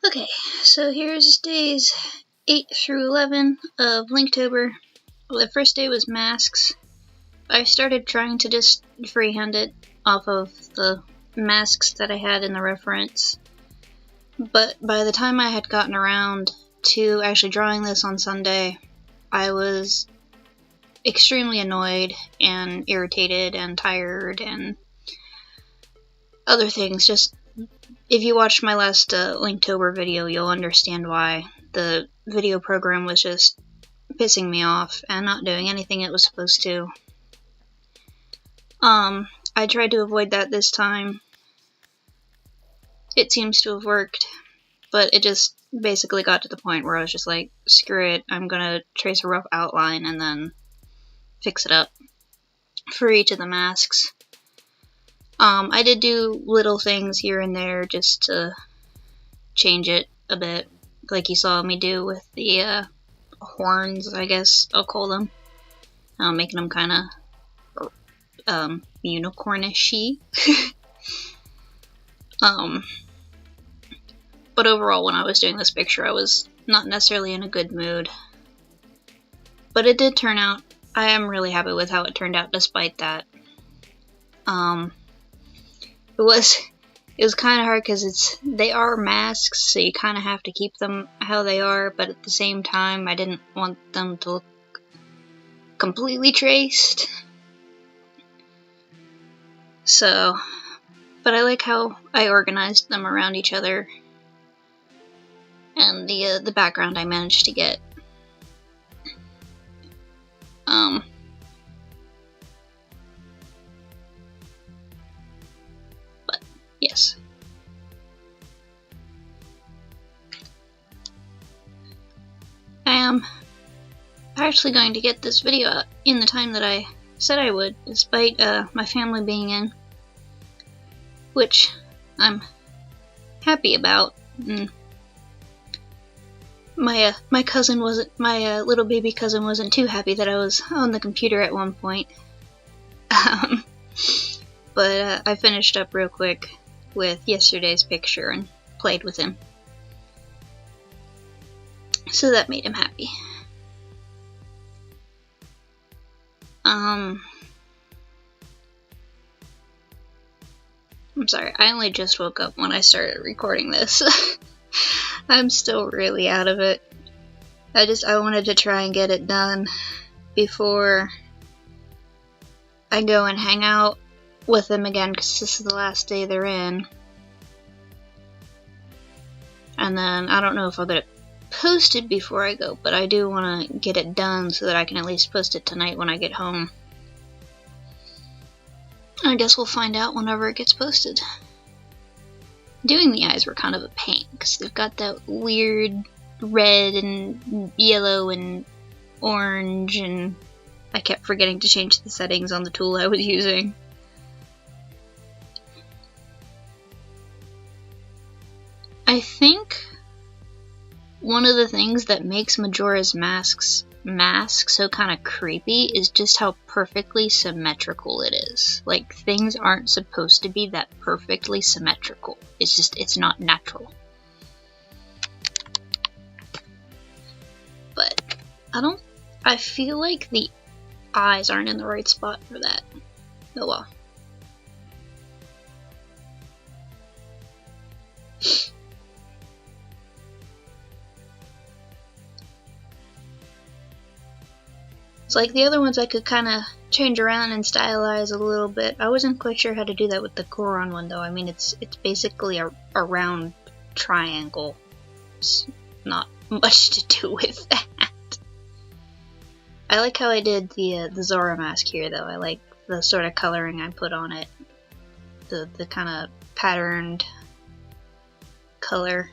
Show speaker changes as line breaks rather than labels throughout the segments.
Okay, so here's days 8 through 11 of Linktober. The first day was masks. I started trying to just freehand it off of the masks that I had in the reference. But by the time I had gotten around to actually drawing this on Sunday, I was extremely annoyed and irritated and tired and other things. Just if you watched my last Linktober video, you'll understand why. The video program was just pissing me off and not doing anything it was supposed to. I tried to avoid that this time. It seems to have worked, but it just basically got to the point where I was just like, screw it, I'm gonna trace a rough outline and then fix it up for each of the masks. I did do little things here and there just to change it a bit, like you saw me do with the horns, I guess I'll call them. Making them kind of unicornish-y. But overall, when I was doing this picture, I was not necessarily in a good mood. But it did turn out. I am really happy with how it turned out despite that. It was kind of hard because they are masks, so you kind of have to keep them how they are, but at the same time, I didn't want them to look completely traced. So, but I like how I organized them around each other, and the background I managed to get. But yes. I am actually going to get this video out in the time that I said I would, despite my family being in, which I'm happy about. My cousin wasn't, my little baby cousin wasn't too happy that I was on the computer at one point. But I finished up real quick with yesterday's picture and played with him. So that made him happy. I'm sorry, I only just woke up when I started recording this. I'm still really out of it. I wanted to try and get it done before I go and hang out with them again, because this is the last day they're in. And then, I don't know if I'll get it posted before I go, but I do want to get it done so that I can at least post it tonight when I get home. I guess we'll find out whenever it gets posted. Doing the eyes were kind of a pain, because they've got that weird red and yellow and orange, and I kept forgetting to change the settings on the tool I was using. I think one of the things that makes Majora's Mask so kind of creepy is just how perfectly symmetrical it is. Like, things aren't supposed to be that perfectly symmetrical. It's not natural. But I feel like the eyes aren't in the right spot for that. Oh well. It's like the other ones I could kind of change around and stylize a little bit. I wasn't quite sure how to do that with the Goron one though. I mean, it's basically a round triangle. It's not much to do with that. I like how I did the Zora mask here though. I like the sort of coloring I put on it. The kind of patterned color.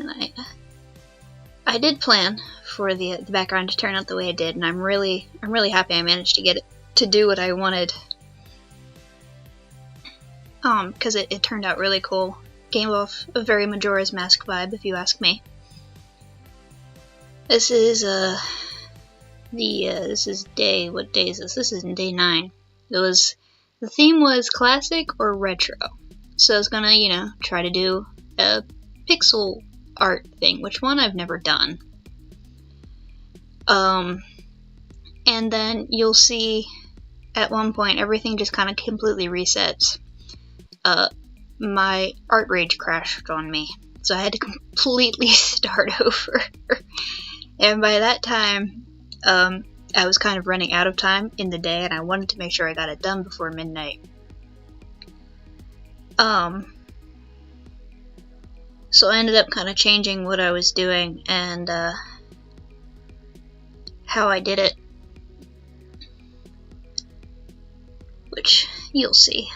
And I did plan for the background to turn out the way it did, and I'm really happy I managed to get it to do what I wanted. Because it turned out really cool. Gave off a very Majora's Mask vibe, if you ask me. This is this is day, what day is this? This is day 9. The theme was classic or retro. So I was gonna, you know, try to do a pixel art thing, which one I've never done. And then you'll see at one point everything just kind of completely resets. My art rage crashed on me, so I had to completely start over. And by that time, I was kind of running out of time in the day, and I wanted to make sure I got it done before midnight. So I ended up kind of changing what I was doing and how I did it, which you'll see.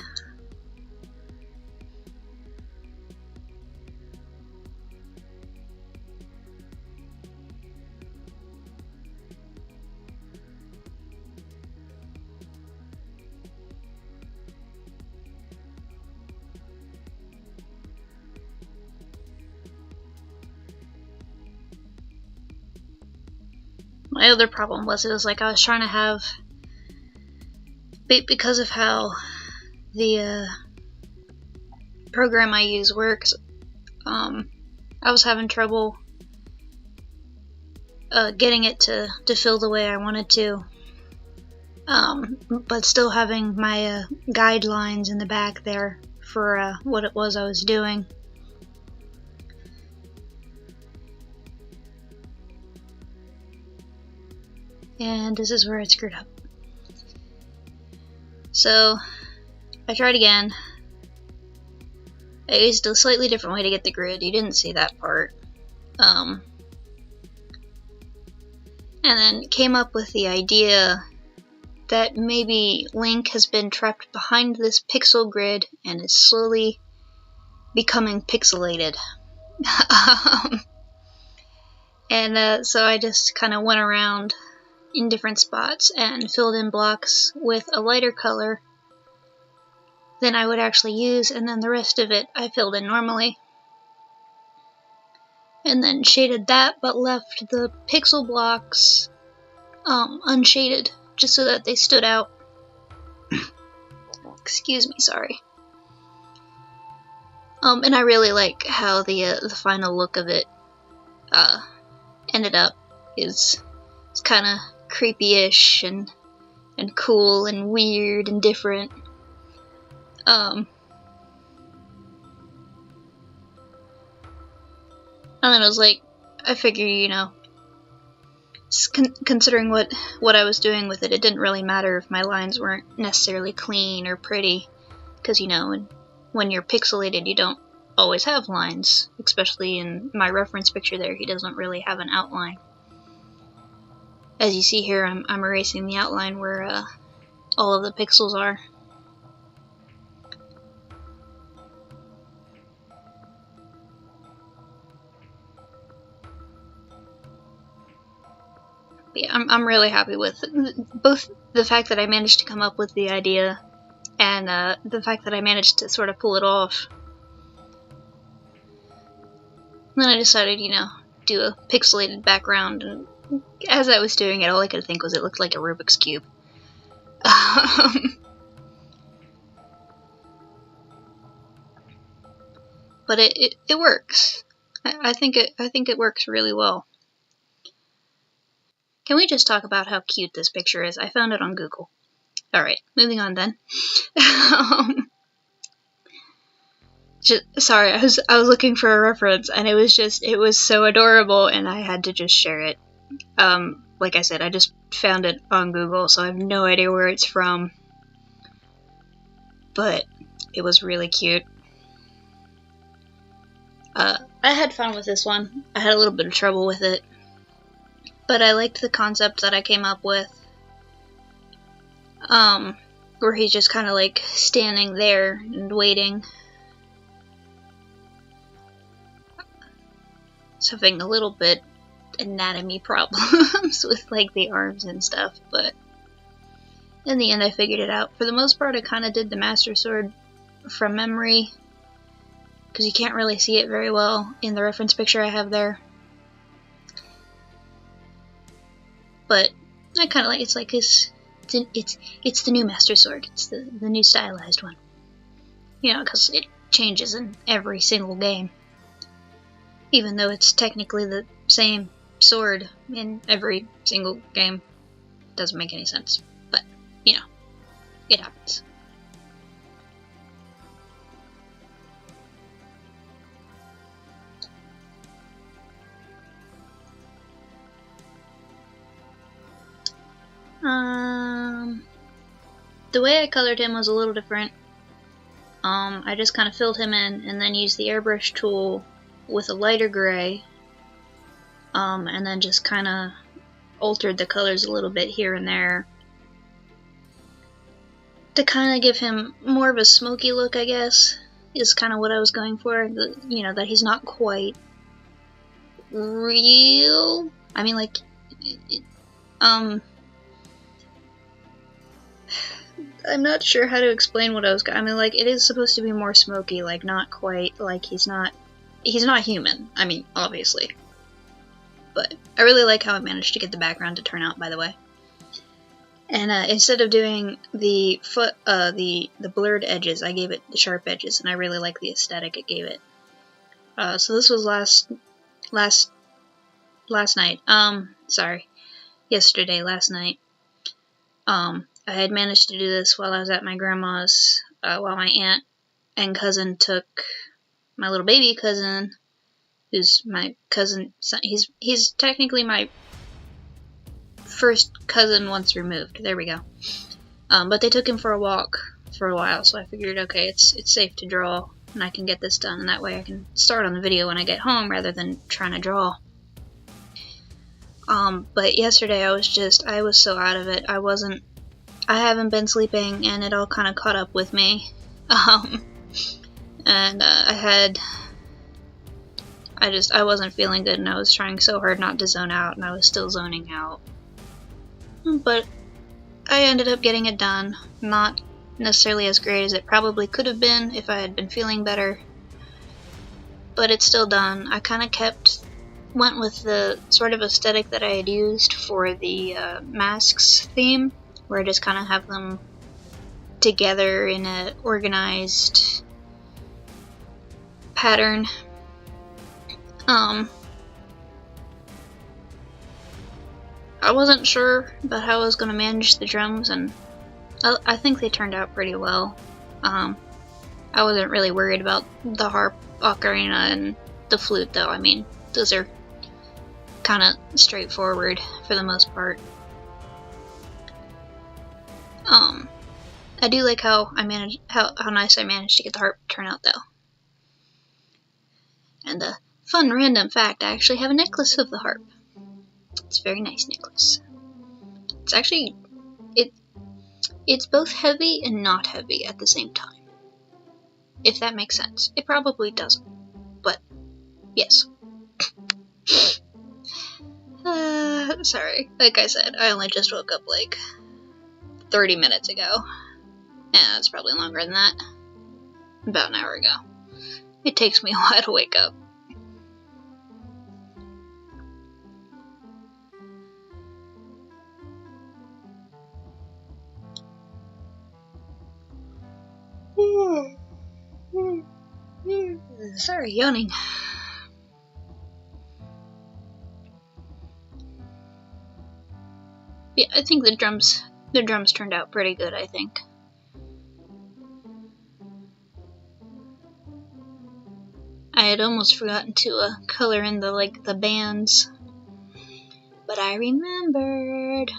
My other problem was, it was like I was trying to have, because of how the program I use works, I was having trouble getting it to fill the way I wanted to, but still having my guidelines in the back there for what it was I was doing. And this is where it screwed up. So I tried again. I used a slightly different way to get the grid. You didn't see that part. And then came up with the idea that maybe Link has been trapped behind this pixel grid and is slowly becoming pixelated. And so I just kind of went around in different spots and filled in blocks with a lighter color than I would actually use, and then the rest of it I filled in normally. And then shaded that, but left the pixel blocks unshaded, just so that they stood out. Excuse me, sorry. And I really like how the final look of it ended up. It's kind of creepy-ish and cool and weird and different. And then I was like, I figure, you know, considering what I was doing with it, it didn't really matter if my lines weren't necessarily clean or pretty, because, you know, when you're pixelated, you don't always have lines, especially in my reference picture there, he doesn't really have an outline. As you see here, I'm erasing the outline where all of the pixels are. But yeah, I'm really happy with both the fact that I managed to come up with the idea and the fact that I managed to sort of pull it off. And then I decided, you know, do a pixelated background, and as I was doing it, all I could think was it looked like a Rubik's Cube. But it works. I think it works really well. Can we just talk about how cute this picture is? I found it on Google. Alright, moving on then. Sorry, I was looking for a reference, and it was so adorable, and I had to just share it. Like I said, I just found it on Google, so I have no idea where it's from. But it was really cute. I had fun with this one. I had a little bit of trouble with it, but I liked the concept that I came up with. Where he's just kind of like standing there and waiting. He's having a little bit anatomy problems with like the arms and stuff, but in the end I figured it out. For the most part, I kind of did the Master Sword from memory, because you can't really see it very well in the reference picture I have there. but I kind of like it's like it's the new Master Sword. It's the new stylized one. You know, because it changes in every single game, even though it's technically the same sword in every single game. Doesn't make any sense, but you know, it happens. The way I colored him was a little different. I just kind of filled him in and then used the airbrush tool with a lighter gray, and then just kind of altered the colors a little bit here and there to kind of give him more of a smoky look, I guess, is kind of what I was going for. You know, that he's not quite real. I mean, like, I'm not sure how to explain what I was. I mean, like, it is supposed to be more smoky, like, not quite, like, he's not human. I mean, obviously. But I really like how I managed to get the background to turn out, by the way. And instead of doing the blurred edges, I gave it the sharp edges, and I really like the aesthetic it gave it. So this was last night. Last night. I had managed to do this while I was at my grandma's, while my aunt and cousin took my little baby cousin, who's my cousin. He's technically my first cousin once removed. There we go. But they took him for a walk for a while, so I figured, okay, it's safe to draw, and I can get this done, and that way I can start on the video when I get home rather than trying to draw. But yesterday I was so out of it. I haven't been sleeping, and it all kind of caught up with me. And I wasn't feeling good, and I was trying so hard not to zone out, and I was still zoning out. But I ended up getting it done. Not necessarily as great as it probably could have been if I had been feeling better, but it's still done. I kind of went with the sort of aesthetic that I had used for the masks theme, where I just kind of have them together in an organized pattern. I wasn't sure about how I was going to manage the drums, and I think they turned out pretty well. I wasn't really worried about the harp, ocarina, and the flute, though. I mean, those are kind of straightforward for the most part. I do like how nice I managed to get the harp to turn out, though. And a fun random fact, I actually have a necklace of the harp. It's a very nice necklace. It's actually, it's both heavy and not heavy at the same time. If that makes sense. It probably doesn't, but yes. Sorry. Like I said, I only just woke up like 30 minutes ago. Yeah, it's probably longer than that. About an hour ago. It takes me a while to wake up. Sorry, yawning. Yeah, I think the drums turned out pretty good, I think. I had almost forgotten to color in the bands, but I remembered.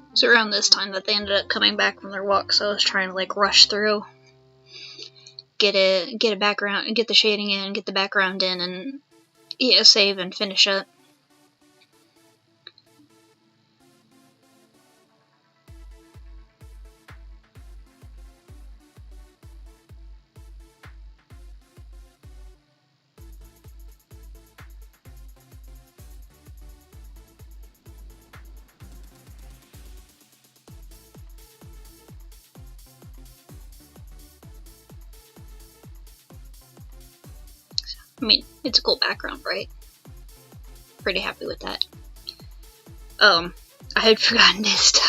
It was around this time that they ended up coming back from their walk, so I was trying to rush through, get a background, get the shading in, get the background in, and yeah, save and finish up. I mean, it's a cool background, right? Pretty happy with that. I had forgotten to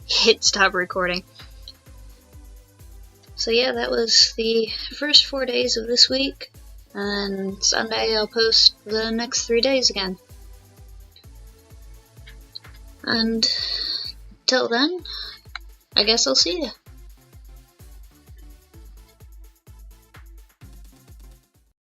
hit stop recording. So yeah, that was the first 4 days of this week, and Sunday I'll post the next 3 days again. And till then, I guess I'll see ya.